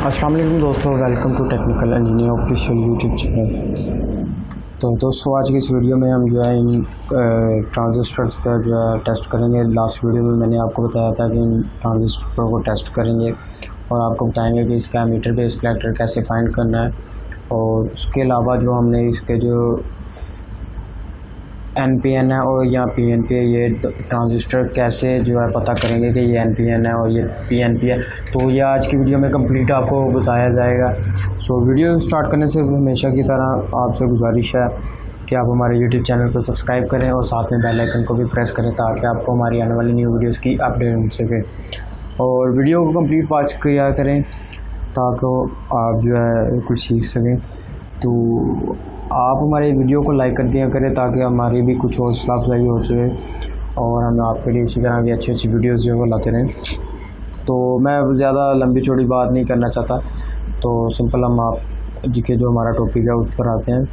अस्सलाम वालेकुम दोस्तों, welcome to technical engineer official YouTube channel. तो दोस्तों आज की इस वीडियो में हम जो है इन ट्रांजिस्टर्स का जो है टेस्ट करेंगे। लास्ट वीडियो में मैंने आपको बताया था कि इन ट्रांजिस्टर को टेस्ट करेंगे और आपको बताएंगे कि इसका एमीटर बेस कलेक्टर कैसे फाइंड करना है, और उसके अलावा जो हमने इसके जो NPN है और या PNP है, ये ट्रांजिस्टर कैसे जो है पता करेंगे कि ये NPN है और ये PNP है। तो ये आज की वीडियो में कंप्लीट आपको बताया जाएगा। सो वीडियो स्टार्ट करने से हमेशा की तरह आपसे गुजारिश है कि आप हमारे YouTube चैनल को सब्सक्राइब करें और साथ में बेल आइकन को भी प्रेस करें ताकि आपको हमारी आने वाली न्यू वीडियोज़ की अपडेट मिल सके, और वीडियो को कंप्लीट वॉच किया करें ताकि आप जो है कुछ सीख सकें। तो आप हमारे वीडियो को लाइक कर दिया करें ताकि हमारी भी कुछ हौसला अफजाई हो सके और हम आपके लिए इसी तरह की अच्छी अच्छी वीडियोस जो है लाते रहें। तो मैं ज़्यादा लंबी चौड़ी बात नहीं करना चाहता, तो सिंपल हम आप जी के जो हमारा टॉपिक है उस पर आते हैं।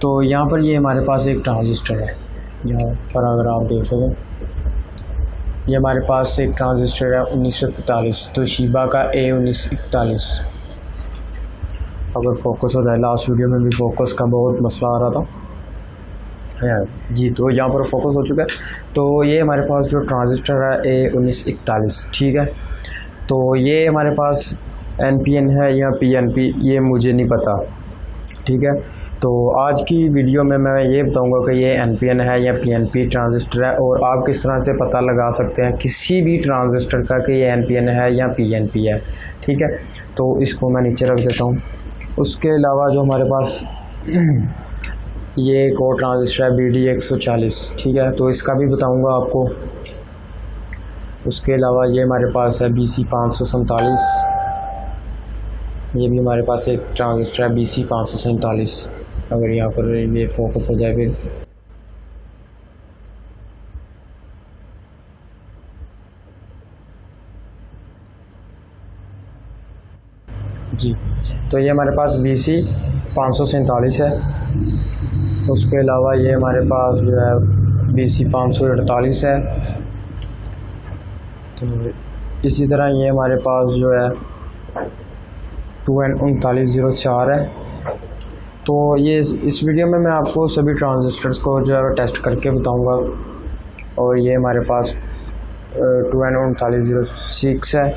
तो यहाँ पर ये हमारे पास एक ट्रांजिस्टर है, यहाँ पर अगर आप देख सकें ये हमारे पास एक ट्रांजिस्टर है 1941, तो शीबा का A1941। अगर फोकस हो जाए, लास्ट वीडियो में भी फोकस का बहुत मसला आ रहा था जी, तो यहाँ पर फोकस हो चुका है। तो ये हमारे पास जो ट्रांजिस्टर है A1941, ठीक है। तो ये हमारे पास NPN है या PNP, ये मुझे नहीं पता, ठीक है। तो आज की वीडियो में मैं ये बताऊंगा कि ये NPN है या PNP ट्रांजिस्टर है, और आप किस तरह से पता लगा सकते हैं किसी भी ट्रांजिस्टर का कि ये NPN है या PNP है, ठीक है। तो इसको मैं नीचे रख देता हूँ। उसके अलावा जो हमारे पास ये एक और ट्रांजिस्टर है BD140, ठीक है, तो इसका भी बताऊंगा आपको। उसके अलावा ये हमारे पास है BC547, ये भी हमारे पास एक ट्रांजिस्टर है BC547। अगर यहाँ पर ये फोकस हो जाए फिर जी, तो ये हमारे पास BC547 है। उसके अलावा ये हमारे पास जो है BC548 है। तो इसी तरह ये हमारे पास जो है 2N3904 है। तो ये इस वीडियो में मैं आपको सभी ट्रांजिस्टर्स को जो है टेस्ट करके बताऊंगा। और ये हमारे पास 2N3906 है।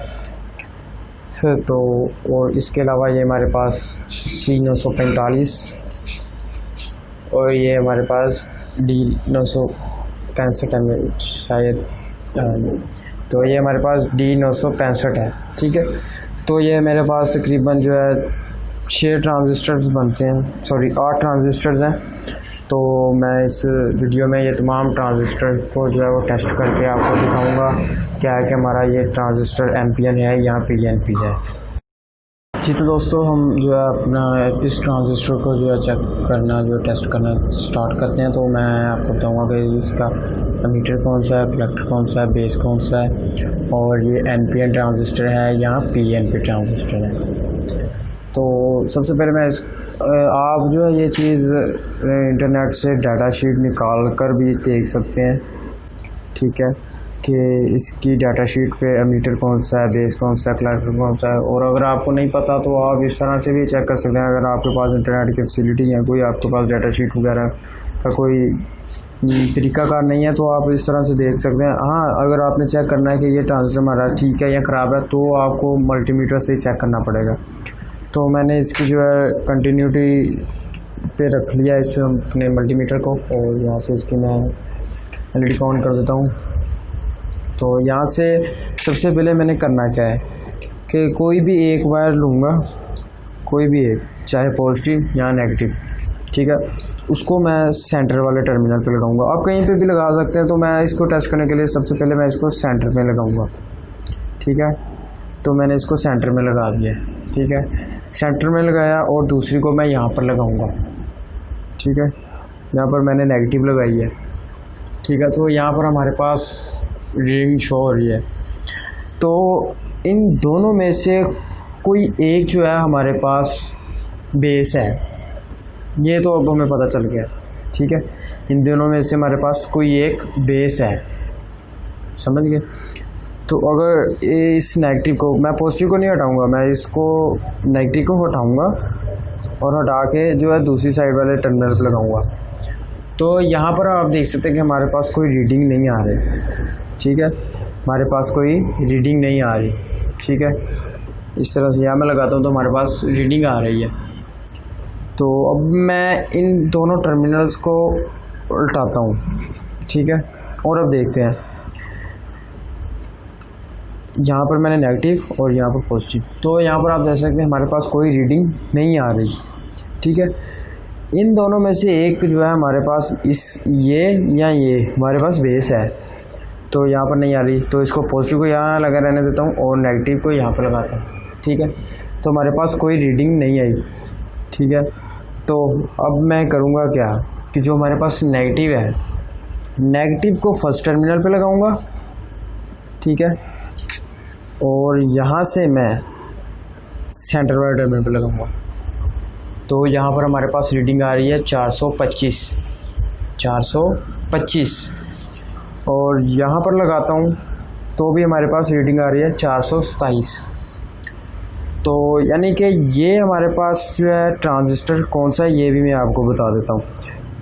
तो और इसके अलावा ये हमारे पास C945 और ये हमारे पास D965 है शायद, तो ये हमारे पास D965 है, ठीक है। तो ये मेरे पास तकरीबन जो है 6 ट्रांजिस्टर्स बनते हैं, 8 ट्रांजिस्टर्स हैं। तो मैं इस वीडियो में ये तमाम ट्रांजिस्टर को जो है वो टेस्ट करके आपको दिखाऊंगा क्या है कि हमारा ये ट्रांजिस्टर NPN है या PNP है। जी, तो दोस्तों हम जो है अपना इस ट्रांजिस्टर को जो है चेक करना, जो टेस्ट करना स्टार्ट करते हैं। तो मैं आपको बताऊंगा कि इसका एमीटर कौन सा है, कलेक्टर कौन सा है, बेस कौन सा है, और ये NPN ट्रांजिस्टर है या PNP ट्रांजिस्टर है। तो सबसे पहले मैं आप जो है ये चीज़ इंटरनेट से डाटा शीट निकाल कर भी देख सकते हैं, ठीक है, कि इसकी डाटा शीट पे एमीटर कौन सा है, बेस कौन सा है, कलेक्टर कौन सा है। और अगर आपको नहीं पता तो आप इस तरह से भी चेक कर सकते हैं। अगर आपके पास इंटरनेट की फैसिलिटी है, कोई आपके पास डाटा शीट वगैरह का कोई तरीकाकार नहीं है, तो आप इस तरह से देख सकते हैं। हाँ, अगर आपने चेक करना है कि ये ट्रांजिस्टर हमारा ठीक है या ख़राब है, तो आपको मल्टीमीटर से चेक करना पड़ेगा। तो मैंने इसकी जो है कंटिन्यूटी पे रख लिया इस अपने मल्टीमीटर को, और यहाँ से इसकी मैं LED को ऑन कर देता हूँ। तो यहाँ से सबसे पहले मैंने करना क्या है कि कोई भी एक वायर लूँगा, कोई भी एक, चाहे पॉजिटिव या नेगेटिव, ठीक है, उसको मैं सेंटर वाले टर्मिनल पे लगाऊंगा। आप कहीं पे भी लगा सकते हैं। तो मैं इसको टेस्ट करने के लिए सबसे पहले मैं इसको सेंटर में लगाऊंगा, ठीक है। तो मैंने इसको सेंटर में लगा दिया, ठीक है, सेंटर में लगाया, और दूसरी को मैं यहाँ पर लगाऊंगा, ठीक है। यहाँ पर मैंने नेगेटिव लगाई है, ठीक है। तो यहाँ पर हमारे पास रीडिंग शो हो रही है। तो इन दोनों में से कोई एक जो है हमारे पास बेस है, ये तो अब हमें पता चल गया, ठीक है। इन दोनों में से हमारे पास कोई एक बेस है, समझ गए। तो अगर इस नेगेटिव को मैं पॉजिटिव को नहीं हटाऊंगा, मैं इसको नेगेटिव को हटाऊंगा और हटा के जो है दूसरी साइड वाले टर्मिनल पर लगाऊंगा। तो यहाँ पर आप देख सकते हैं कि हमारे पास कोई रीडिंग नहीं आ रही, ठीक है, हमारे पास कोई रीडिंग नहीं आ रही, ठीक है। इस तरह से यहाँ मैं लगाता हूँ तो हमारे पास रीडिंग आ रही है। तो अब मैं इन दोनों टर्मिनल्स को उल्टाता हूँ, ठीक है, और अब देखते हैं यहाँ पर मैंने नेगेटिव और यहाँ पर पॉजिटिव। तो यहाँ पर आप देख सकते हैं हमारे पास कोई रीडिंग नहीं आ रही, ठीक है। इन दोनों में से एक जो है हमारे पास ये हमारे पास बेस है, तो यहाँ पर नहीं आ रही, तो इसको पॉजिटिव को यहाँ लगा रहने देता हूँ और नेगेटिव को यहाँ पर लगाता हूँ, ठीक है। तो हमारे पास कोई रीडिंग नहीं आई, ठीक है। तो अब मैं करूँगा क्या कि जो हमारे पास नेगेटिव है, नेगेटिव को फर्स्ट टर्मिनल पे लगाऊँगा, ठीक है, और यहाँ से मैं सेंटर वाले टर्मिनल पे लगाऊँगा। तो यहाँ पर हमारे पास रीडिंग आ रही है 425 और यहाँ पर लगाता हूँ तो भी हमारे पास रीडिंग आ रही है 427। तो यानी कि ये हमारे पास जो है ट्रांजिस्टर कौन सा है ये भी मैं आपको बता देता हूँ।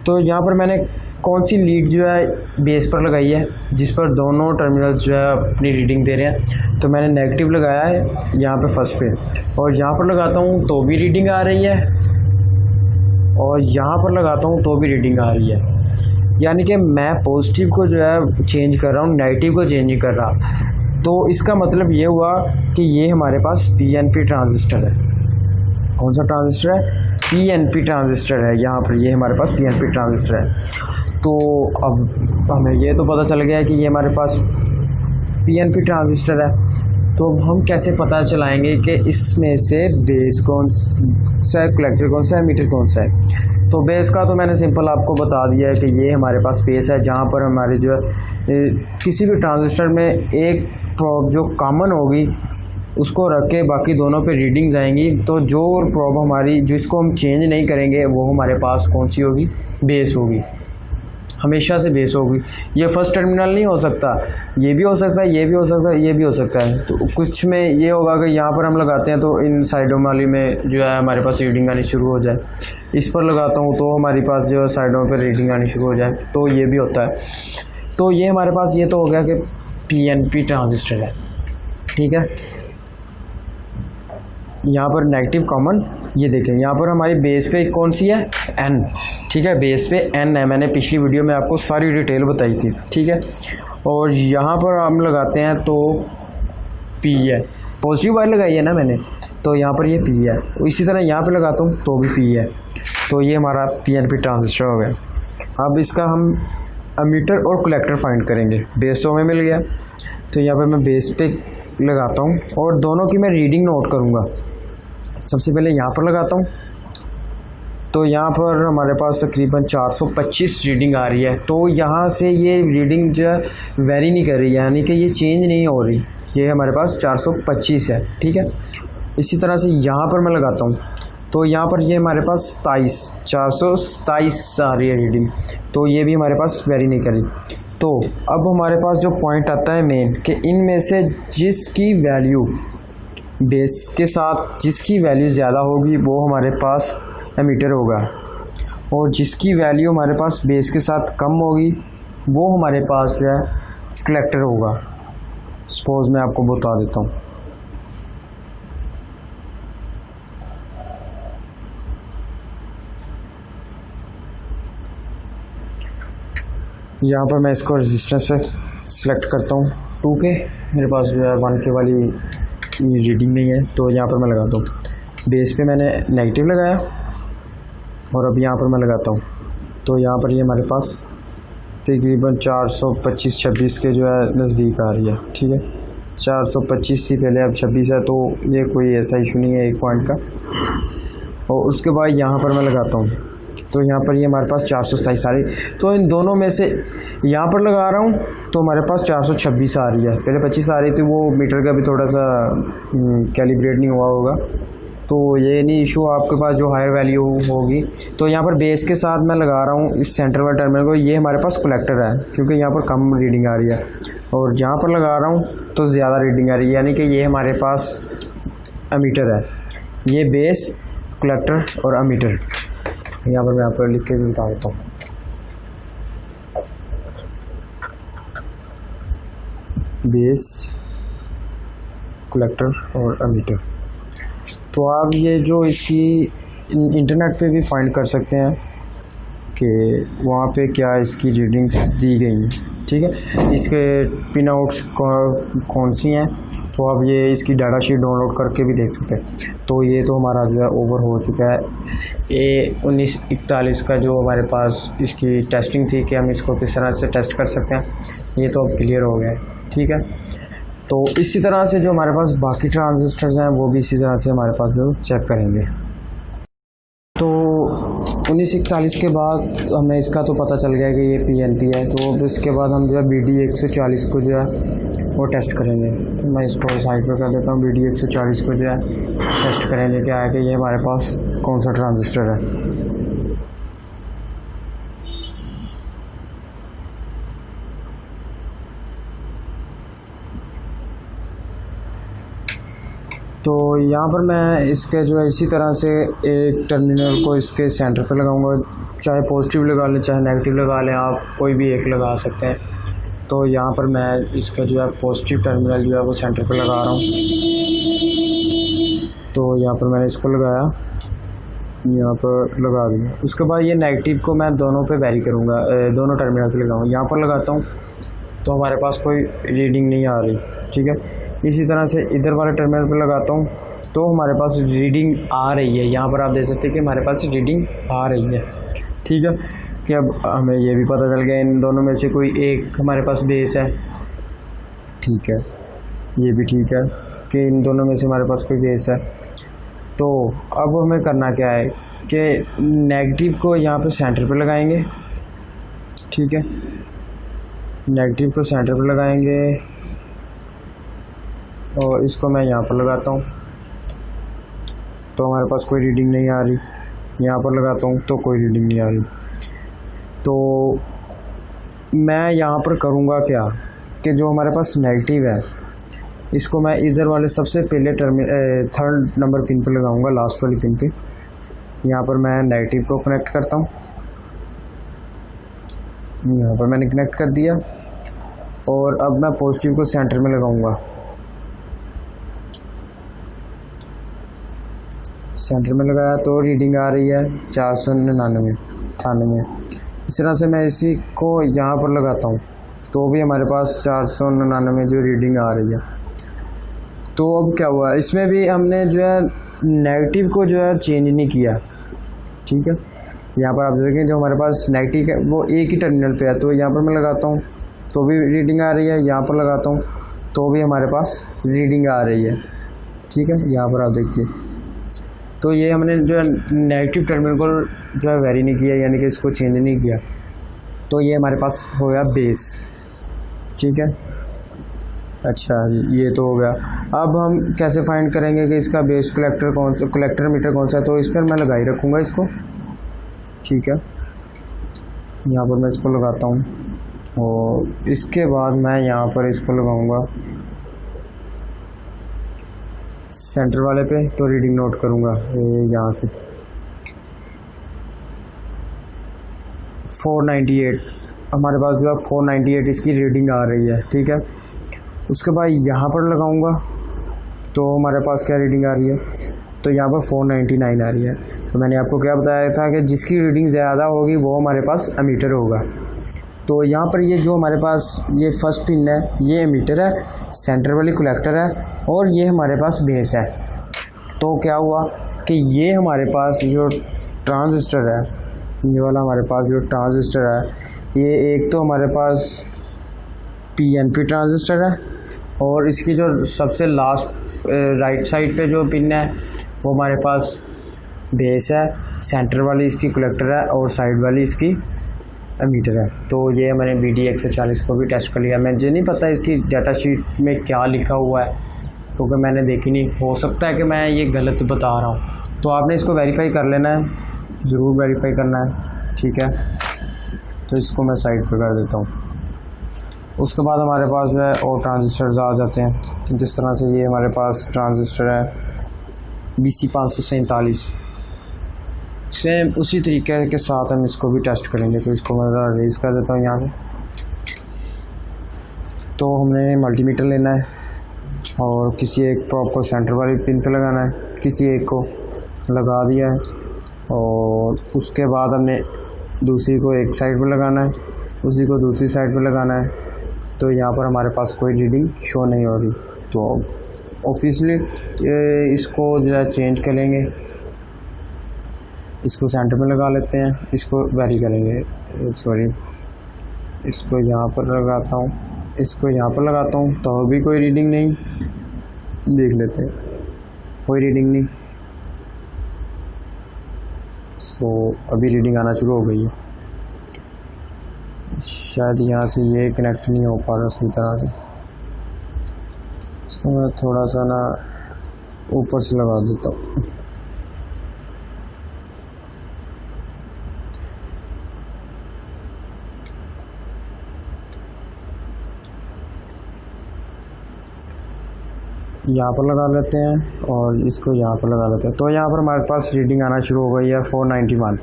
तो यहाँ पर मैंने कौन सी लीड जो है बेस पर लगाई है जिस पर दोनों टर्मिनल जो है अपनी रीडिंग दे रहे हैं। तो मैंने नेगेटिव लगाया है यहाँ पे फर्स्ट पे और यहाँ पर लगाता हूँ तो भी रीडिंग आ रही है और यहाँ पर लगाता हूँ तो भी रीडिंग आ रही है। यानी कि मैं पॉजिटिव को जो है चेंज कर रहा हूँ, नेगेटिव को चेंज नहीं कर रहा। तो इसका मतलब ये हुआ कि ये हमारे पास पीएनपी ट्रांजिस्टर है। कौन सा ट्रांजिस्टर है? पीएनपी ट्रांजिस्टर है। यहाँ पर ये हमारे पास पीएनपी ट्रांजिस्टर है। तो अब हमें ये तो पता चल गया है कि ये हमारे पास पीएनपी ट्रांजिस्टर है। तो हम कैसे पता चलाएंगे कि इसमें से बेस कौन सा है, कलेक्टर कौन सा है, मीटर कौन सा है? तो बेस का तो मैंने सिंपल आपको बता दिया है कि ये हमारे पास बेस है जहाँ पर हमारे जो है किसी भी ट्रांजिस्टर में एक प्रोब जो कॉमन होगी उसको रख के बाकी दोनों पे रीडिंग्स आएंगी। तो जो प्रोब हमारी जिसको हम चेंज नहीं करेंगे वो हमारे पास कौन सी होगी? बेस होगी, हमेशा से बेस होगी। ये फर्स्ट टर्मिनल नहीं हो सकता, ये भी हो सकता है, ये भी हो सकता है, ये भी हो सकता है। तो कुछ में ये होगा कि यहाँ पर हम लगाते हैं तो इन साइडों वाली में जो है हमारे पास रीडिंग आनी शुरू हो जाए। इस पर लगाता हूँ तो हमारी पास जो है साइडों पर रीडिंग आनी शुरू हो जाए, तो ये भी होता है। तो ये हमारे पास ये तो हो गया कि पीएनपी ट्रांजिस्टर है, ठीक है। यहाँ पर नेगेटिव कॉमन, ये देखें यहाँ पर हमारी बेस पे कौन सी है? एन, ठीक है, बेस पे एन है। मैंने पिछली वीडियो में आपको सारी डिटेल बताई थी, ठीक है। और यहाँ पर हम लगाते हैं तो पी है, पॉजिटिव वायर लगाई है ना मैंने, तो यहाँ पर ये पी है। इसी तरह यहाँ पर लगाता हूँ तो भी पी है। तो ये हमारा पीएनपी ट्रांजिस्टर हो गया। अब इसका हम एमीटर और कलेक्टर फाइंड करेंगे। बेस तो हमें मिल गया, तो यहाँ पर मैं बेस पे लगाता हूँ और दोनों की मैं रीडिंग नोट करूँगा। सबसे पहले यहाँ पर लगाता हूँ तो यहाँ पर हमारे पास तकरीबन 425 रीडिंग आ रही है। तो यहाँ से ये रीडिंग जो है वेरी नहीं कर रही है, यानी कि ये चेंज नहीं हो रही, ये हमारे पास 425 है, ठीक है। इसी तरह से यहाँ पर मैं लगाता हूँ तो यहाँ पर ये हमारे पास 427 आ रही है रीडिंग, तो ये भी हमारे पास वेरी नहीं करी। तो अब हमारे पास जो पॉइंट आता है मेन कि इनमें से जिसकी वैल्यू बेस के साथ जिसकी वैल्यू ज़्यादा होगी वो हमारे पास एमीटर होगा और जिसकी वैल्यू हमारे पास बेस के साथ कम होगी वो हमारे पास जो है कलेक्टर होगा। सपोज़ मैं आपको बता देता हूँ, यहाँ पर मैं इसको रेजिस्टेंस पे सिलेक्ट करता हूँ 2 के, मेरे पास जो है 1 के वाली रीडिंग नहीं है, तो यहाँ पर मैं लगाता हूँ। बेस पे मैंने नेगेटिव लगाया और अब यहाँ पर मैं लगाता हूँ तो यहाँ पर ये हमारे पास तकरीबन 425-26 के जो है नज़दीक आ रही है, ठीक है। 425 से पहले अब 26 है, तो ये कोई ऐसा इशू नहीं है एक पॉइंट का। और उसके बाद यहाँ पर मैं लगाता हूँ तो यहाँ पर ये हमारे पास 427 आ रही। तो इन दोनों में से यहाँ पर लगा रहा हूँ तो हमारे पास 426 आ रही है। पहले 25 आ रही थी, वो मीटर का भी थोड़ा सा कैलिब्रेट नहीं हुआ होगा, तो ये नहीं इशू, आपके पास जो हायर वैल्यू होगी। तो यहाँ पर बेस के साथ मैं लगा रहा हूँ इस सेंटर वाले टर्मिनल को, ये हमारे पास कलेक्टर है क्योंकि यहाँ पर कम रीडिंग आ रही है, और जहाँ पर लगा रहा हूँ तो ज़्यादा रीडिंग आ रही है, यानी कि ये हमारे पास एमीटर है। ये बेस, कलेक्टर और एमीटर, यहाँ पर मैं आपको लिख के भी बता देता हूँ। बेस, कलेक्टर और एमीटर। तो आप ये जो इसकी इंटरनेट पे भी फाइंड कर सकते हैं कि वहाँ पे क्या इसकी रीडिंग्स दी गई हैं, ठीक है। इसके पिन आउट्स कौन सी हैं, तो आप ये इसकी डाटा शीट डाउनलोड करके भी देख सकते हैं। तो ये तो हमारा जो है ओवर हो चुका है। A1941 का जो हमारे पास इसकी टेस्टिंग थी कि हम इसको किस तरह से टेस्ट कर सकते हैं, ये तो अब क्लियर हो गया है, ठीक है। तो इसी तरह से जो हमारे पास बाकी ट्रांजिस्टर्स हैं वो भी इसी तरह से हमारे पास जो चेक करेंगे। तो 1941 के बाद हमें इसका तो पता चल गया कि ये PNP है। तो अब इसके बाद हम जो है BD140 को जो है वो टेस्ट करेंगे। मैं इसको साइड पर कर देता हूँ। BD140 को जो है टेस्ट करेंगे क्या है कि ये हमारे पास कौन सा ट्रांजिस्टर है। तो यहाँ पर मैं इसके जो है इसी तरह से एक टर्मिनल को इसके सेंटर पे लगाऊंगा, चाहे पॉजिटिव लगा लें चाहे नेगेटिव लगा लें, आप कोई भी एक लगा सकते हैं। तो यहाँ पर मैं इसका जो है पॉजिटिव टर्मिनल जो है वो सेंटर पे लगा रहा हूँ। तो यहाँ पर मैंने इसको लगाया, यहाँ पर लगा दिया। उसके बाद ये नेगेटिव को मैं दोनों पे वेरी करूँगा, दोनों टर्मिनल पे लगाऊँगा। यहाँ पर लगाता हूँ तो हमारे पास कोई रीडिंग नहीं आ रही, ठीक है। इसी तरह से इधर वाले टर्मिनल पर लगाता हूँ तो हमारे पास रीडिंग आ रही है। यहाँ पर आप देख सकते हैं कि हमारे पास रीडिंग आ रही है, ठीक है। कि अब हमें ये भी पता चल गया इन दोनों में से कोई एक हमारे पास बेस है, ठीक है। ये भी ठीक है कि इन दोनों में से हमारे पास कोई बेस है। तो अब हमें करना क्या है कि नेगेटिव को यहाँ पर सेंटर पर लगाएंगे, ठीक है। नेगेटिव को सेंटर पर लगाएंगे और इसको मैं यहाँ पर लगाता हूँ तो हमारे पास कोई रीडिंग नहीं आ रही। यहाँ पर लगाता हूँ तो कोई रीडिंग नहीं आ रही। तो मैं यहाँ पर करूँगा क्या कि जो हमारे पास नेगेटिव है इसको मैं इधर वाले सबसे पहले थर्ड नंबर पिन पे लगाऊंगा, लास्ट वाली पिन पे। यहाँ पर मैं नेगेटिव को कनेक्ट करता हूँ, यहाँ पर मैंने कनेक्ट कर दिया। और अब मैं पॉजिटिव को सेंटर में लगाऊंगा, सेंटर में लगाया तो रीडिंग आ रही है 499। इस तरह से मैं इसी को यहाँ पर लगाता हूँ तो भी हमारे पास 499 जो रीडिंग आ रही है। तो अब क्या हुआ, इसमें भी हमने जो है नेगेटिव को जो है चेंज नहीं किया, ठीक है। यहाँ पर आप देखें जो हमारे पास नेगेटिव है वो एक ही टर्मिनल पे है। तो यहाँ पर मैं लगाता हूँ तो भी रीडिंग आ रही है, यहाँ पर लगाता हूँ तो भी हमारे पास रीडिंग आ रही है, ठीक है। यहाँ पर आप देखिए तो ये हमने जो है नेगेटिव टर्मिनल को जो है वेरी नहीं किया, यानी कि इसको चेंज नहीं किया। तो ये हमारे पास हो गया बेस, ठीक है। अच्छा ये तो हो गया। अब हम कैसे फाइंड करेंगे कि इसका बेस कलेक्टर कौन सा, कलेक्टर मीटर कौन सा है। तो इस पर मैं लगा ही रखूँगा इसको, ठीक है। यहाँ पर मैं इसको लगाता हूँ और इसके बाद मैं यहाँ पर इसको लगाऊँगा सेंटर वाले पे। तो रीडिंग नोट करूँगा यहाँ से 498 हमारे पास जो है 498 इसकी रीडिंग आ रही है, ठीक है। उसके बाद यहाँ पर लगाऊँगा तो हमारे पास क्या रीडिंग आ रही है, तो यहाँ पर 499 आ रही है। तो मैंने आपको क्या बताया था कि जिसकी रीडिंग ज़्यादा होगी वो हमारे पास एमीटर होगा। तो यहाँ पर ये जो हमारे पास ये फर्स्ट पिन है ये एमीटर है, सेंटर वाली कलेक्टर है और ये हमारे पास बेस है। तो क्या हुआ कि ये हमारे पास जो ट्रांजिस्टर है, ये वाला हमारे पास जो ट्रांजिस्टर है, ये एक तो हमारे पास PNP ट्रांजिस्टर है और इसकी जो सबसे लास्ट राइट साइड पे जो पिन है वो हमारे पास बेस है, सेंटर वाली इसकी कलेक्टर है और साइड वाली इसकी एमीटर है। तो ये मैंने BD140 को भी टेस्ट कर लिया। मुझे नहीं पता इसकी डाटा शीट में क्या लिखा हुआ है, क्योंकि मैंने देखी नहीं, हो सकता है कि मैं ये गलत बता रहा हूँ। तो आपने इसको वेरीफाई कर लेना है, ज़रूर वेरीफाई करना है, ठीक है। तो इसको मैं साइड पर कर देता हूँ। उसके बाद हमारे पास जो है और ट्रांजिस्टर्स आ जाते हैं। जिस तरह से ये हमारे पास ट्रांजिस्टर है BC547, सेम उसी तरीके के साथ हम इसको भी टेस्ट करेंगे। तो इसको मैं ज़रा रेज़ कर देता हूँ यहाँ पे। तो हमने मल्टीमीटर लेना है और किसी एक प्रॉप को सेंटर वाली पिन पे लगाना है, किसी एक को लगा दिया है और उसके बाद हमने दूसरी को एक साइड पे लगाना है, उसी को दूसरी साइड पे लगाना है। तो यहाँ पर हमारे पास कोई रीडिंग शो नहीं हो रही। तो ऑब्वियसली इसको जो है चेंज करेंगे, इसको सेंटर में लगा लेते हैं, इसको वेरी करेंगे, सॉरी इसको यहाँ पर लगाता हूँ, इसको यहाँ पर लगाता हूँ, तो अभी कोई रीडिंग नहीं, देख लेते हैं कोई रीडिंग नहीं। सो अभी रीडिंग आना शुरू हो गई है। शायद यहाँ से ये कनेक्ट नहीं हो पा रहा सही तरह से, इसको मैं थोड़ा सा ना ऊपर से लगा देता हूँ। यहाँ पर लगा लेते हैं और इसको यहाँ पर लगा लेते हैं। तो यहाँ पर हमारे पास रीडिंग आना शुरू हो गई है 491,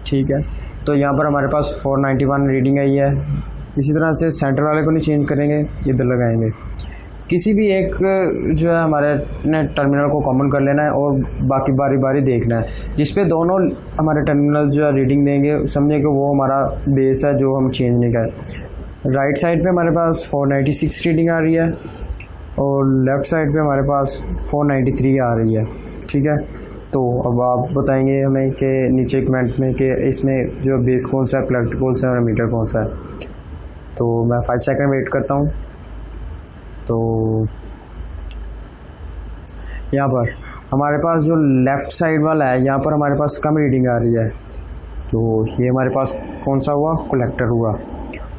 ठीक है। तो यहाँ पर हमारे पास 491 रीडिंग आई है। इसी तरह से सेंटर वाले को नहीं चेंज करेंगे, इधर लगाएंगे। किसी भी एक जो है हमारे ने टर्मिनल को कॉमन कर लेना है और बाकी बारी बारी देखना है। जिस पे दोनों हमारे टर्मिनल जो है रीडिंग देंगे, समझे कि वो हमारा बेस है जो हम चेंज नहीं करें। राइट साइड पे हमारे पास 496 रीडिंग आ रही है और लेफ़्ट साइड पे हमारे पास 493 आ रही है, ठीक है। तो अब आप बताएंगे हमें कि नीचे कमेंट में कि इसमें जो बेस कौन सा है, कलेक्टर कौन सा है और मीटर कौन सा है। तो मैं 5 सेकंड वेट करता हूँ। तो यहाँ पर हमारे पास जो लेफ़्ट साइड वाला है, यहाँ पर हमारे पास कम रीडिंग आ रही है। तो ये हमारे पास कौन सा हुआ, कलेक्टर हुआ।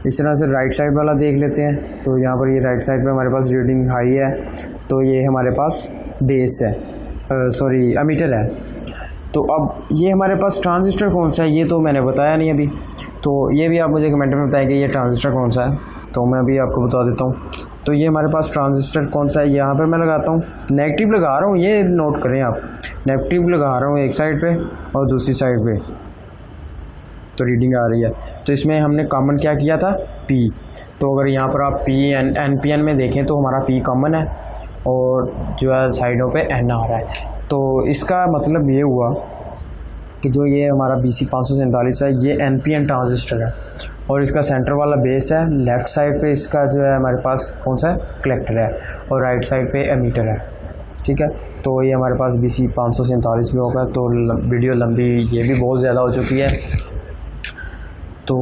इस तरह से राइट साइड वाला देख लेते हैं। तो यहाँ पर ये राइट साइड पे हमारे पास रीडिंग हाई है, तो ये हमारे पास बेस है, सॉरी एमीटर है। तो अब ये हमारे पास ट्रांजिस्टर कौन सा है, ये तो मैंने बताया नहीं अभी। तो ये भी आप मुझे कमेंट में बताएं कि ये ट्रांजिस्टर कौन सा है, तो मैं भी आपको बता देता हूँ। तो ये हमारे पास ट्रांजिस्टर कौन सा है, यहाँ पर मैं लगाता हूँ, नेगेटिव लगा रहा हूँ, ये नोट करें आप, नेगेटिव लगा रहा हूँ एक साइड पे और दूसरी साइड पे, तो रीडिंग आ रही है। तो इसमें हमने कॉमन क्या किया था, P। तो अगर यहाँ पर आप NPN में देखें तो हमारा P कॉमन है और जो है साइडों पे N आ रहा है। तो इसका मतलब ये हुआ कि जो ये हमारा BC547 है, ये NPN ट्रांजिस्टर है और इसका सेंटर वाला बेस है। लेफ़्ट साइड पे इसका जो है हमारे पास कौन सा है, कलेक्टर है और राइट साइड पे एमीटर है, ठीक है। तो ये हमारे पास BC547 भी होगा। तो वीडियो लंबी ये भी बहुत ज़्यादा हो चुकी है, तो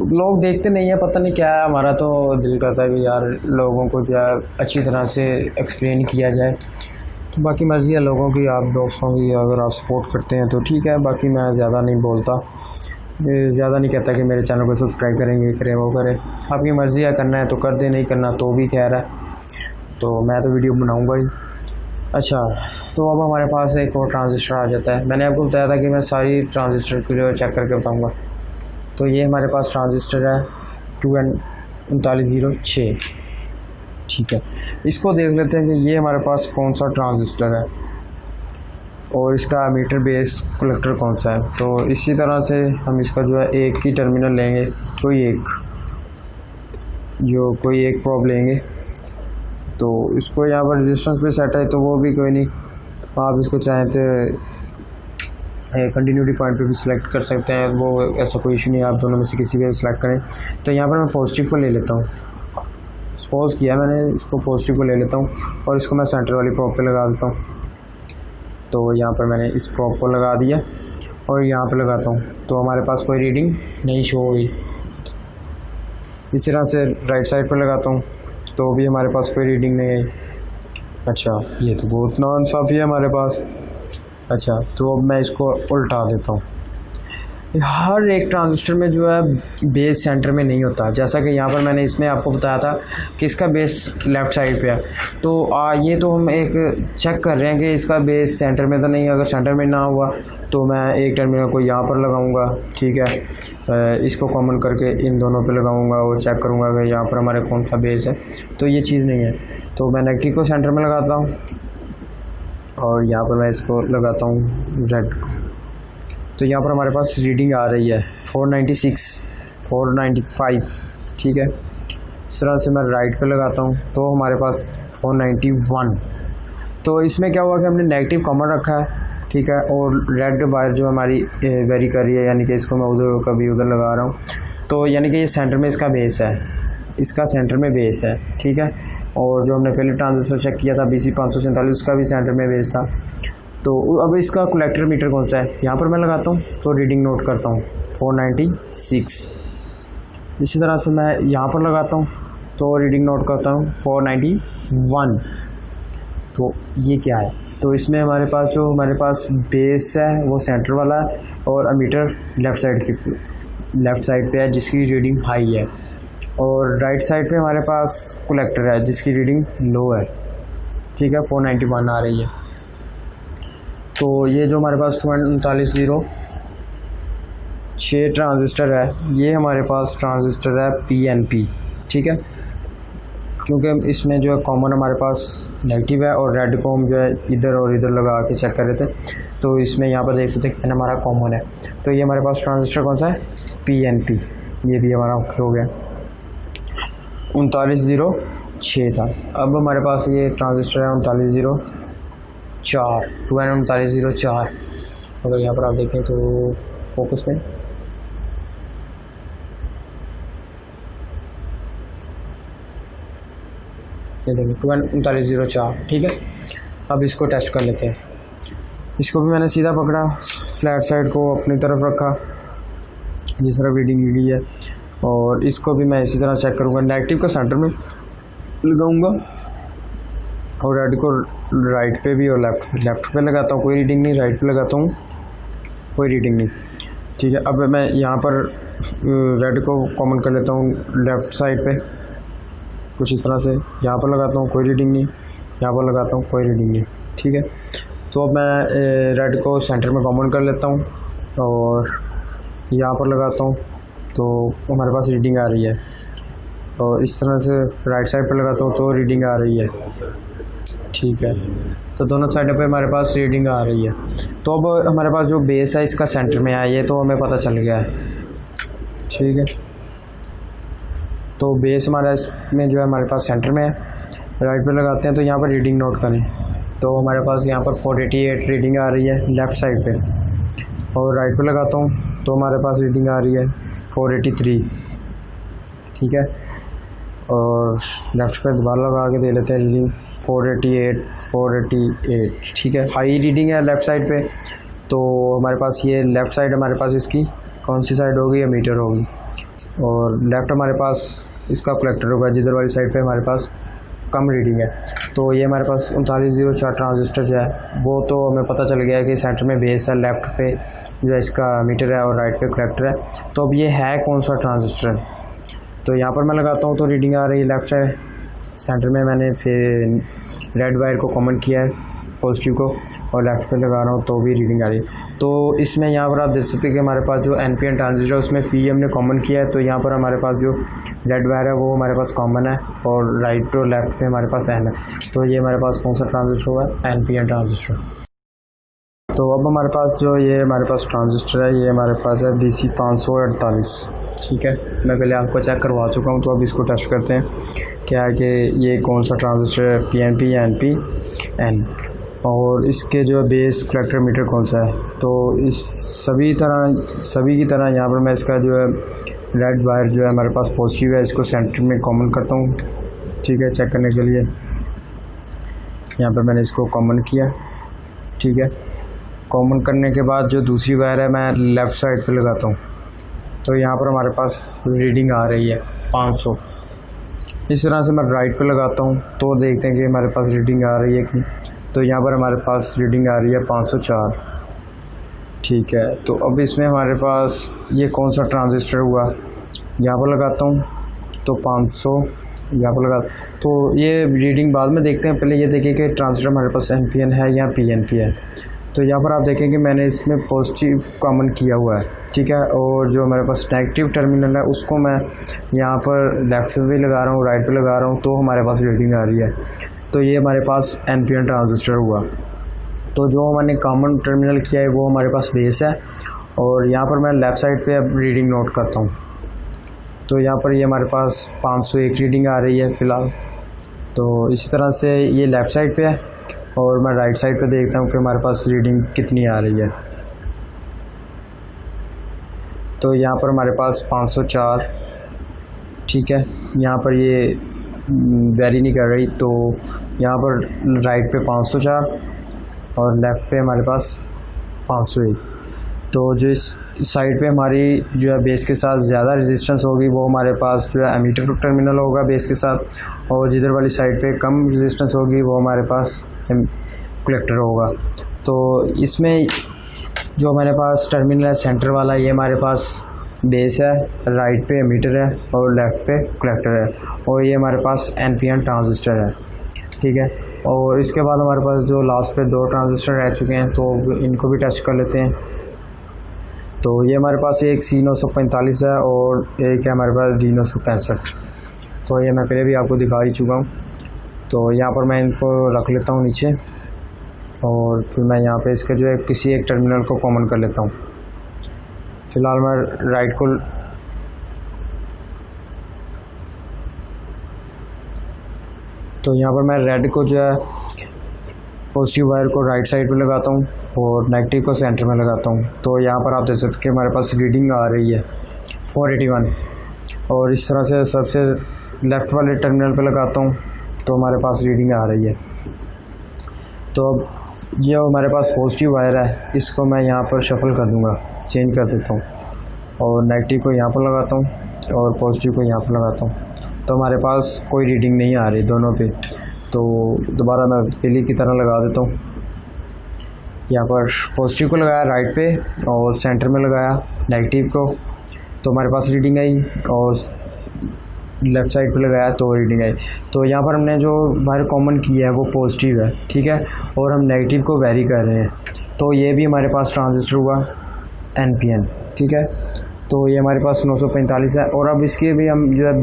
लोग देखते नहीं है, पता नहीं क्या है। हमारा तो दिल करता है कि यार लोगों को जो है अच्छी तरह से एक्सप्लेन किया जाए। तो बाकी मर्ज़ी है लोगों की, आप दोस्तों की, अगर आप सपोर्ट करते हैं तो ठीक है। बाकी मैं ज़्यादा नहीं बोलता, ज़्यादा नहीं कहता कि मेरे चैनल को सब्सक्राइब करें, ये करें वो करें। आपकी मर्ज़ी है, करना है तो कर दे, नहीं करना तो भी खैर है। तो मैं तो वीडियो बनाऊँगा ही। अच्छा, तो अब हमारे पास एक और ट्रांजिस्टर आ जाता है। मैंने आपको बताया था कि मैं सारी ट्रांजिस्टर को जो चेक करके बताऊँगा। तो ये हमारे पास ट्रांजिस्टर है 2N3906, ठीक है। इसको देख लेते हैं कि ये हमारे पास कौन सा ट्रांजिस्टर है और इसका मीटर बेस कलेक्टर कौन सा है। तो इसी तरह से हम इसका जो है एक ही टर्मिनल लेंगे, कोई एक प्रोब लेंगे। तो इसको यहाँ पर रेजिस्टेंस पे सेट है, तो वो भी कोई नहीं, आप इसको चाहें तो कंटिन्यूटी पॉइंट पे भी सिलेक्ट कर सकते हैं, वो ऐसा कोई इशू नहीं है, आप दोनों में से किसी भी सिलेक्ट करें। तो यहाँ पर मैं पॉजिटिव को ले लेता हूँ, सपोज किया मैंने, इसको पॉजिटिव को ले लेता हूँ और इसको मैं सेंटर वाली प्रोब पे लगा देता हूँ। तो यहाँ पर मैंने इस प्रोब को लगा दिया और यहाँ पे लगाता हूँ, तो हमारे पास कोई रीडिंग नहीं शो हुई। इस तरह से राइट साइड पर लगाता हूँ, तो भी हमारे पास कोई रीडिंग नहीं आई। अच्छा, ये तो बहुत नाइंसाफ़ी है हमारे पास। अच्छा, तो अब मैं इसको उल्टा देता हूँ। हर एक ट्रांजिस्टर में जो है बेस सेंटर में नहीं होता। जैसा कि यहाँ पर मैंने इसमें आपको बताया था कि इसका बेस लेफ़्ट साइड पे है, तो ये तो हम एक चेक कर रहे हैं कि इसका बेस सेंटर में तो नहीं। अगर सेंटर में ना हुआ तो मैं एक टर्मिनल को यहाँ पर लगाऊंगा, ठीक है, इसको कॉमन करके इन दोनों पे लगाऊंगा और चेक करूंगा कि यहाँ पर हमारे कौन सा बेस है। तो ये चीज़ नहीं है, तो मैं नेगेटिव को सेंटर में लगाता हूँ और यहाँ पर मैं इसको लगाता हूँ रेड को। तो यहाँ पर हमारे पास रीडिंग आ रही है 496, 495, ठीक है। इस तरह से मैं राइट पे लगाता हूँ तो हमारे पास 491। तो इसमें क्या हुआ कि हमने नेगेटिव कॉमन रखा है, ठीक है, और रेड वायर जो हमारी वेरी कर रही है, यानी कि इसको मैं उधर कभी उधर लगा रहा हूँ, तो यानी कि ये सेंटर में इसका बेस है, इसका सेंटर में बेस है, ठीक है। और जो हमने पहले ट्रांजिस्टर चेक किया था BC 547, उसका भी सेंटर में बेस था। तो अब इसका कलेक्टर मीटर कौन सा है, यहाँ पर मैं लगाता हूँ तो रीडिंग नोट करता हूँ 496। इसी तरह से मैं यहाँ पर लगाता हूँ तो रीडिंग नोट करता हूँ 491। तो ये क्या है, तो इसमें हमारे पास बेस है वो सेंटर वाला है और अमीटर लेफ़्ट साइड पे है जिसकी रीडिंग हाई है, और राइट साइड पे हमारे पास कलेक्टर है जिसकी रीडिंग लो है, ठीक है, 491 आ रही है। तो ये जो हमारे पास 3906 ट्रांजिस्टर है, ये हमारे पास ट्रांजिस्टर है PNP, ठीक है, क्योंकि इसमें जो है कॉमन हमारे पास नेगेटिव है और रेड को हम जो है इधर और इधर लगा के चेक कर रहे थे, तो इसमें यहाँ पर देख सकते हैं हमारा कॉमन है। तो ये हमारे पास ट्रांजिस्टर कौन सा है, PNP, ये भी हमारा हो गया 3906 था। अब हमारे पास ये ट्रांजिस्टर है 3904, 3904। अगर यहाँ पर आप देखें तो फोकस में ये देखिए 3904, ठीक है। अब इसको टेस्ट कर लेते हैं। इसको भी मैंने सीधा पकड़ा, फ्लैट साइड को अपनी तरफ रखा जिस तरह रीडिंग ली है, और इसको भी मैं इसी तरह चेक करूँगा। नेगेटिव का सेंटर में लगाऊंगा और रेड को राइट पे भी और लेफ़्ट पे लगाता हूँ, कोई रीडिंग नहीं, राइट पे लगाता हूँ, कोई रीडिंग नहीं, ठीक है। अब मैं यहाँ पर रेड को कॉमन कर लेता हूँ लेफ़्ट साइड पे, कुछ इस तरह से यहाँ पर लगाता हूँ, कोई रीडिंग नहीं, यहाँ पर लगाता हूँ, कोई रीडिंग नहीं, ठीक है। तो अब मैं रेड को सेंटर में कॉमन कर लेता हूँ और यहाँ पर लगाता हूँ, तो हमारे पास रीडिंग आ रही है, और इस तरह से राइट साइड पर लगाता हूँ तो रीडिंग आ रही है, ठीक है। तो दोनों साइडों पे हमारे पास रीडिंग आ रही है। तो अब हमारे पास जो बेस है इसका सेंटर में है, ये तो हमें पता चल गया है, ठीक है। तो बेस हमारा इसमें जो है हमारे पास सेंटर में है। राइट पे लगाते हैं तो यहाँ पर रीडिंग नोट करें, तो हमारे पास यहाँ पर 488 रीडिंग आ रही है लेफ़्ट साइड पे, और राइट पे लगाता हूँ तो हमारे पास रीडिंग आ रही है 483, ठीक है। और लेफ़्ट पे दोबारा लगा के दे लेते हैं रीडिंग 488, ठीक है। हाई रीडिंग है लेफ़्ट साइड पे, तो हमारे पास ये लेफ़्ट साइड हमारे पास इसकी कौन सी साइड होगी, या मीटर होगी, और लेफ़्ट हमारे पास इसका कलेक्टर होगा जिधर वाली साइड पे हमारे पास कम रीडिंग है। तो ये हमारे पास 3904 ट्रांजिस्टर जो है वो तो हमें पता चल गया है कि सेंटर में बेस है, लेफ़्ट पे जो है इसका मीटर है और राइट पे कलेक्टर है। तो अब ये है कौन सा ट्रांजिस्टर, तो यहाँ पर मैं लगाता हूँ तो रीडिंग आ रही है लेफ़्ट साइड, सेंटर में मैंने फिर रेड वायर को कॉमन किया है पॉजिटिव को, और लेफ़्ट पे लगा रहा हूँ तो भी रीडिंग आ रही है। तो इसमें यहाँ पर आप देख सकते हैं कि हमारे पास जो NPN ट्रांजिस्टर है उसमें P हमने कॉमन किया है, तो यहाँ पर हमारे पास जो रेड वायर है वो हमारे पास कॉमन है, और राइट और लेफ़्ट पे हमारे पास N है। तो ये हमारे पास कौन सा ट्रांजिस्टर होगा, NPN ट्रांजिस्टर। तो अब हमारे पास जो ये हमारे पास ट्रांजिस्टर है ये हमारे पास है BC 548, ठीक है। मैं पहले आपको चेक करवा चुका हूँ, तो अब इसको टेस्ट करते हैं क्या है कि ये कौन सा ट्रांजिस्टर है, PNP या NPN, और इसके जो बेस कलेक्टर मीटर कौन सा है। तो इस सभी की तरह यहाँ पर मैं इसका जो है रेड वायर जो है हमारे पास पॉजिटिव है, इसको सेंटर में कॉमन करता हूँ, ठीक है, चेक करने के लिए। यहाँ पर मैंने इसको कॉमन किया, ठीक है। कॉमन करने के बाद जो दूसरी वायर है मैं लेफ़्ट साइड पे लगाता हूँ, तो यहाँ पर हमारे पास रीडिंग आ रही है 500। इस तरह से मैं राइट पे लगाता हूँ तो देखते हैं कि हमारे पास रीडिंग आ रही है कि, तो यहाँ पर हमारे पास रीडिंग आ रही है 504, ठीक है, तो अब इसमें हमारे पास ये कौन सा ट्रांजिस्टर हुआ, यहाँ पर लगाता हूँ तो 500, यहाँ पर लगा। तो ये रीडिंग बाद में देखते हैं, पहले ये देखिए कि ट्रांजिस्टर हमारे पास NPN है या PNP है। तो यहाँ पर आप देखें कि मैंने इसमें पॉजिटिव कॉमन किया हुआ है, ठीक है, और जो हमारे पास नेगेटिव टर्मिनल है उसको मैं यहाँ पर लेफ़्ट पे भी लगा रहा हूँ, राइट पे लगा रहा हूँ, तो हमारे पास रीडिंग आ रही है। तो ये हमारे पास NPN ट्रांजिस्टर हुआ। तो जो मैंने कॉमन टर्मिनल किया है वो हमारे पास बेस है, और यहाँ पर मैं लेफ़्ट साइड पे अब रीडिंग नोट करता हूँ। तो यहाँ पर ये हमारे पास 501 रीडिंग आ रही है फ़िलहाल। तो इसी तरह से ये लेफ़्ट साइड पे है, और मैं राइट साइड पे देखता हूँ कि हमारे पास रीडिंग कितनी आ रही है। तो यहाँ पर हमारे पास 504, ठीक है, यहाँ पर ये वेरी नहीं कर रही, तो यहाँ पर राइट पे 504 और लेफ़्ट पे हमारे पास 501। तो जिस साइड पे हमारी जो है बेस के साथ ज़्यादा रेजिस्टेंस होगी वो हमारे पास जो है एमीटर टर्मिनल होगा बेस के साथ, और जिधर वाली साइड पे कम रेजिस्टेंस होगी वो हमारे पास कलेक्टर होगा। तो इसमें जो हमारे पास टर्मिनल है सेंटर वाला, ये हमारे पास बेस है, राइट पे एमीटर है और लेफ़्ट पे कलेक्टर है, और ये हमारे पास NPN ट्रांजिस्टर है, ठीक है। और इसके बाद हमारे पास जो लास्ट पे 2 ट्रांजिस्टर रह चुके हैं, तो इनको भी टेस्ट कर लेते हैं। तो ये हमारे पास एक C945 है और एक है हमारे पास D965। तो ये मैं पहले भी आपको दिखा ही चुका हूँ। तो यहाँ पर मैं इनको रख लेता हूँ नीचे, और फिर मैं यहाँ पे इसका जो है किसी एक टर्मिनल को कॉमन कर लेता हूँ। फ़िलहाल मैं राइट को तो यहाँ पर मैं रेड को जो है पॉजिटिव वायर को राइट साइड पे लगाता हूँ और नेगेटिव को सेंटर में लगाता हूँ। तो यहाँ पर आप देख सकते हैं कि हमारे पास रीडिंग आ रही है 481, और इस तरह से सबसे लेफ़्ट वाले टर्मिनल पे लगाता हूँ तो हमारे पास रीडिंग आ रही है। तो अब जो हमारे पास पॉजिटिव वायर है इसको मैं यहाँ पर शफल कर दूँगा, चेंज कर देता हूँ, और नेगेटिव को यहाँ पर लगाता हूँ और पॉजिटिव को यहाँ पर लगाता हूँ। तो हमारे पास कोई रीडिंग नहीं आ रही दोनों पे। तो दोबारा मैं पहले की तरह लगा देता हूँ। यहाँ पर पॉजिटिव को लगाया राइट पे और सेंटर में लगाया नेगेटिव को, तो हमारे पास रीडिंग आई, और लेफ़्ट साइड पे लगाया तो रीडिंग आई। तो यहाँ पर हमने जो वायर कॉमन किया है वो पॉजिटिव है, ठीक है, और हम नेगेटिव को वेरी कर रहे हैं। तो ये भी हमारे पास ट्रांजिस्टर हुआ NPN, ठीक है। तो ये हमारे पास 945 है, और अब इसके भी हम जो है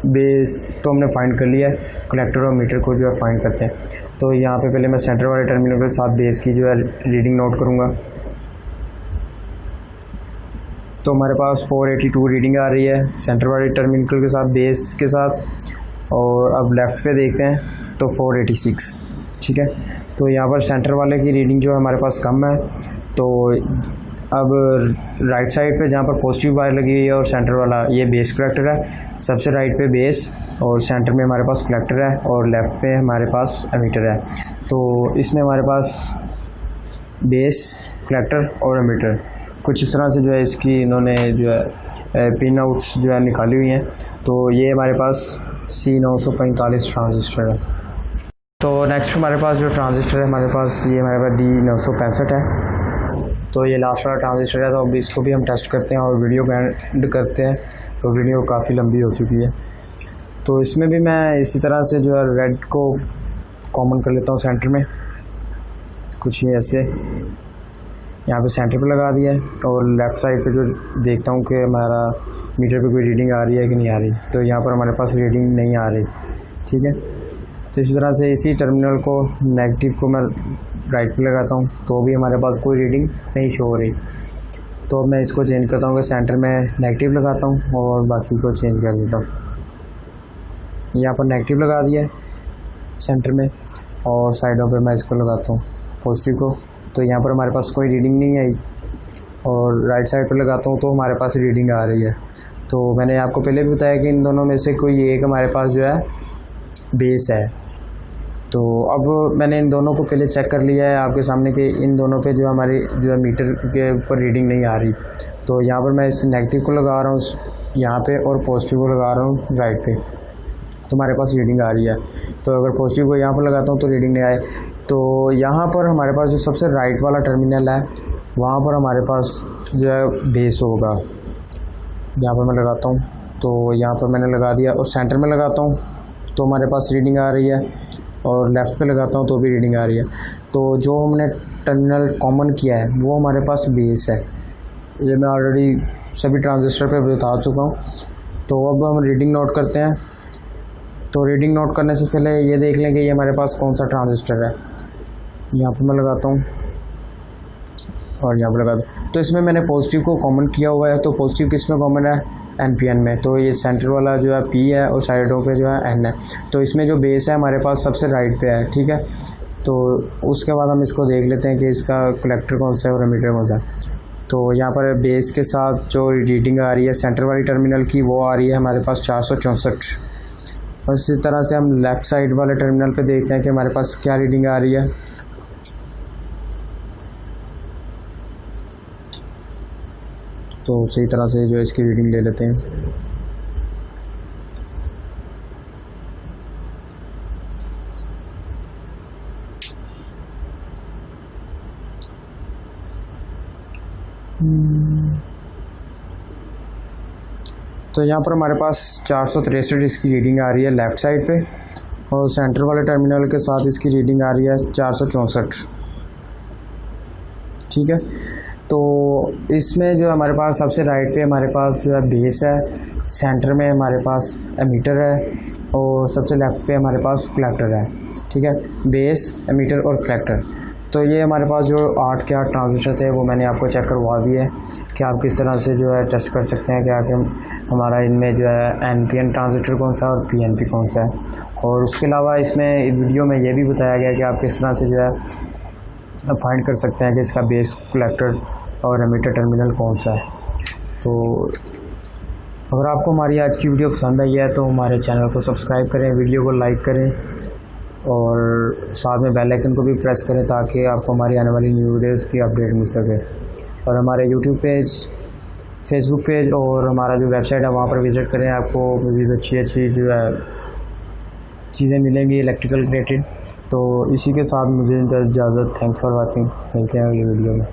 बेस तो हमने फाइंड कर लिया है, कलेक्टर और मीटर को जो है फाइंड करते हैं। तो यहाँ पे पहले मैं सेंटर वाले टर्मिनल के साथ बेस की जो है रीडिंग नोट करूँगा। तो हमारे पास 482 रीडिंग आ रही है सेंटर वाले टर्मिनल के साथ बेस के साथ, और अब लेफ़्ट पे देखते हैं तो 486, ठीक है। तो यहाँ पर सेंटर वाले की रीडिंग जो है हमारे पास कम है। तो अब राइट साइड पे जहाँ पर पॉजिटिव वायर लगी हुई है और सेंटर वाला ये बेस कलेक्टर है, सबसे राइट पे बेस और सेंटर में हमारे पास कलेक्टर है, और लेफ़्ट पे हमारे पास एमीटर है। तो इसमें हमारे पास बेस, कलेक्टर और एमीटर कुछ इस तरह से जो है इसकी इन्होंने जो है पिन आउट्स जो है निकाली हुई हैं। तो ये हमारे पास C945 ट्रांजिस्टर है। तो नेक्स्ट हमारे पास जो ट्रांजिस्टर है हमारे पास D965 है। तो ये लास्ट वाला ट्रांजिस्टर है, तो अब इसको भी हम टेस्ट करते हैं और वीडियो को एंड करते हैं। तो वीडियो काफ़ी लंबी हो चुकी है। तो इसमें भी मैं इसी तरह से जो है रेड को कॉमन कर लेता हूँ सेंटर में, कुछ ये ऐसे यहाँ पे सेंटर पे लगा दिया है, और लेफ़्ट साइड पे जो देखता हूँ कि हमारा मीटर पे कोई रीडिंग आ रही है कि नहीं आ रही। तो यहाँ पर हमारे पास रीडिंग नहीं आ रही, ठीक है। तो इसी तरह से इसी टर्मिनल को नेगेटिव को मैं राइट पे लगाता हूँ, तो भी हमारे पास कोई रीडिंग नहीं शो हो रही। तो अब मैं इसको चेंज करता हूँ कि सेंटर में नेगेटिव लगाता हूँ और बाकी को चेंज कर देता हूँ। यहाँ पर नेगेटिव लगा दिया सेंटर में, और साइडों पे मैं इसको लगाता हूँ पॉजिटिव को। तो यहाँ पर हमारे पास कोई रीडिंग नहीं आई, और राइट साइड पर लगाता हूँ तो हमारे पास रीडिंग आ रही है। तो मैंने आपको पहले भी बताया कि इन दोनों में से कोई एक हमारे पास जो है बेस है। तो अब मैंने इन दोनों को पहले चेक कर लिया है आपके सामने कि इन दोनों पे जो हमारी जो है मीटर के ऊपर रीडिंग नहीं आ रही। तो यहाँ पर मैं इस नेगेटिव को लगा रहा हूँ यहाँ पे, और पॉजिटिव को लगा रहा हूँ राइट पे, तो हमारे पास रीडिंग आ रही है। तो अगर पॉजिटिव को यहाँ पर लगाता हूँ तो रीडिंग नहीं आए। तो यहाँ पर हमारे पास जो सबसे राइट वाला टर्मिनल है वहाँ पर हमारे पास जो है बेस होगा। यहाँ पर मैं लगाता हूँ, तो यहाँ पर मैंने लगा दिया और सेंटर में लगाता हूँ तो हमारे पास रीडिंग आ रही है, और लेफ़्ट पे लगाता हूँ तो भी रीडिंग आ रही है। तो जो हमने टर्मिनल कॉमन किया है वो हमारे पास बेस है। ये मैं ऑलरेडी सभी ट्रांजिस्टर पे बता चुका हूँ। तो अब हम रीडिंग नोट करते हैं। तो रीडिंग नोट करने से पहले ये देख लें कि ये हमारे पास कौन सा ट्रांजिस्टर है। यहाँ पर मैं लगाता हूँ और यहाँ पर लगा दूँ। तो इसमें मैंने पॉजिटिव को कॉमन किया हुआ है। तो पॉजिटिव किस में कॉमन है? NPN में। तो ये सेंटर वाला जो है P है और साइडों पे जो है N है। तो इसमें जो बेस है हमारे पास सबसे राइट पे है, ठीक है। तो उसके बाद हम इसको देख लेते हैं कि इसका कलेक्टर कौन सा है और एमीटर कौन सा है। तो यहाँ पर बेस के साथ जो रीडिंग आ रही है सेंटर वाली टर्मिनल की, वो आ रही है हमारे पास 464। और इसी तरह से हम लेफ़्ट साइड वाले टर्मिनल पे देखते हैं कि हमारे पास क्या रीडिंग आ रही है। तो सही तरह से जो इसकी रीडिंग ले लेते हैं। तो यहाँ पर हमारे पास 463 इसकी रीडिंग आ रही है लेफ़्ट साइड पे, और सेंटर वाले टर्मिनल के साथ इसकी रीडिंग आ रही है 464, ठीक है। तो इसमें जो हमारे पास सबसे राइट पे हमारे पास जो है बेस है, सेंटर में हमारे पास एमीटर है, और सबसे लेफ़्ट पे हमारे पास कलेक्टर है, ठीक है। बेस, एमीटर और कलेक्टर। तो ये हमारे पास जो 8 के 8 ट्रांजिस्टर थे वो मैंने आपको चेक करवा दिए कि आप किस तरह से जो है टेस्ट कर सकते हैं कि हमारा इनमें जो है NPN ट्रांजिस्टर कौन सा है और PNP कौन सा है। और उसके अलावा इसमें वीडियो में ये भी बताया गया कि आप किस तरह से जो है फाइंड कर सकते हैं कि इसका बेस, कलेक्टर और एमीटर टर्मिनल कौन सा है। तो अगर आपको हमारी आज की वीडियो पसंद आई है तो हमारे चैनल को सब्सक्राइब करें, वीडियो को लाइक करें और साथ में बेल आइकन को भी प्रेस करें ताकि आपको हमारी आने वाली न्यू वीडियोस की अपडेट मिल सके। और हमारे यूट्यूब पेज, फेसबुक पेज और हमारा जो वेबसाइट है वहाँ पर विज़िट करें। आपको मज़ीद अच्छी जो है चीज़ें मिलेंगी इलेक्ट्रिकल रिलेटेड। तो इसी के साथ मुझे इजाज़त। Thanks for watching. मिलते हैं अगली वीडियो में।